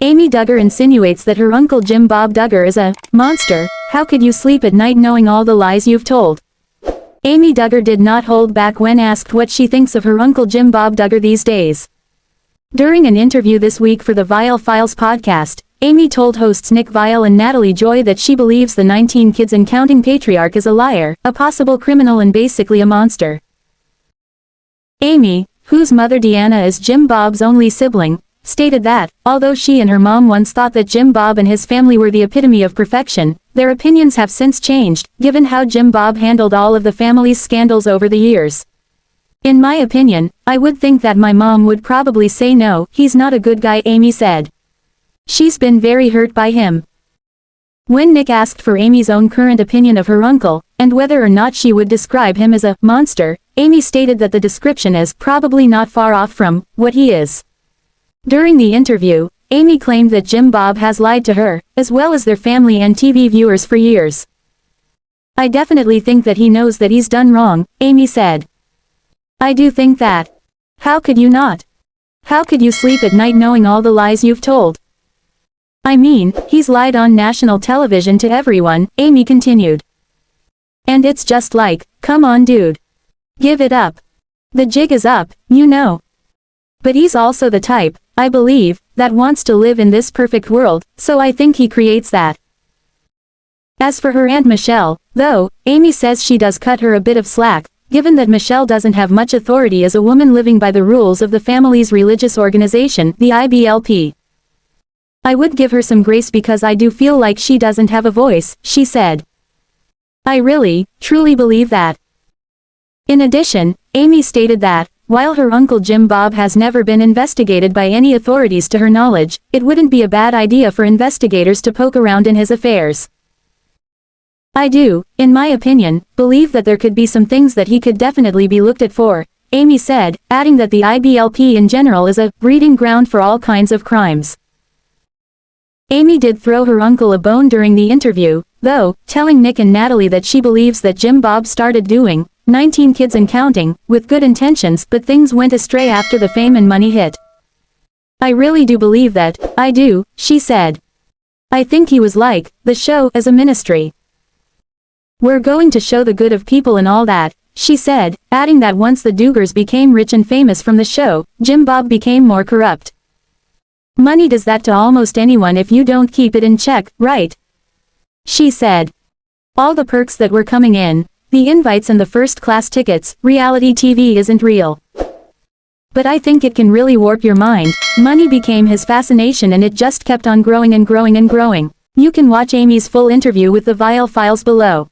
Amy Duggar insinuates that her uncle Jim Bob Duggar is a monster. How could you sleep at night knowing all the lies you've told? Amy Duggar did not hold back when asked what she thinks of her uncle Jim Bob Duggar these days. During an interview this week for the Vile Files podcast, Amy told hosts Nick Viall and Natalie Joy that she believes the 19 kids and counting patriarch is a liar, a possible criminal and basically a monster. Amy, whose mother Deanna is Jim Bob's only sibling, stated that, although she and her mom once thought that Jim Bob and his family were the epitome of perfection, their opinions have since changed, given how Jim Bob handled all of the family's scandals over the years. In my opinion, I would think that my mom would probably say no, he's not a good guy, Amy said. She's been very hurt by him. When Nick asked for Amy's own current opinion of her uncle, and whether or not she would describe him as a monster, Amy stated that the description is probably not far off from what he is. During the interview, Amy claimed that Jim Bob has lied to her, as well as their family and TV viewers for years. I definitely think that he knows that he's done wrong, Amy said. I do think that. How could you not? How could you sleep at night knowing all the lies you've told? I mean, he's lied on national television to everyone, Amy continued. And it's just like, come on dude. Give it up. The jig is up, you know. But he's also the type, I believe, that wants to live in this perfect world, so I think he creates that. As for her Aunt Michelle, though, Amy says she does cut her a bit of slack, given that Michelle doesn't have much authority as a woman living by the rules of the family's religious organization, the IBLP. I would give her some grace because I do feel like she doesn't have a voice, she said. I really, truly believe that. In addition, Amy stated that, while her uncle Jim Bob has never been investigated by any authorities to her knowledge, it wouldn't be a bad idea for investigators to poke around in his affairs. I do, in my opinion, believe that there could be some things that he could definitely be looked at for, Amy said, adding that the IBLP in general is a breeding ground for all kinds of crimes. Amy did throw her uncle a bone during the interview, though, telling Nick and Natalie that she believes that Jim Bob started doing 19 kids and counting, with good intentions, but things went astray after the fame and money hit. I really do believe that, I do, she said. I think he was like, the show as a ministry. We're going to show the good of people and all that, she said, adding that once the Duggars became rich and famous from the show, Jim Bob became more corrupt. Money does that to almost anyone if you don't keep it in check, right? She said. All the perks that were coming in, the invites and the first-class tickets, reality TV isn't real. But I think it can really warp your mind. Money became his fascination and it just kept on growing and growing and growing. You can watch Amy's full interview with the Vile Files below.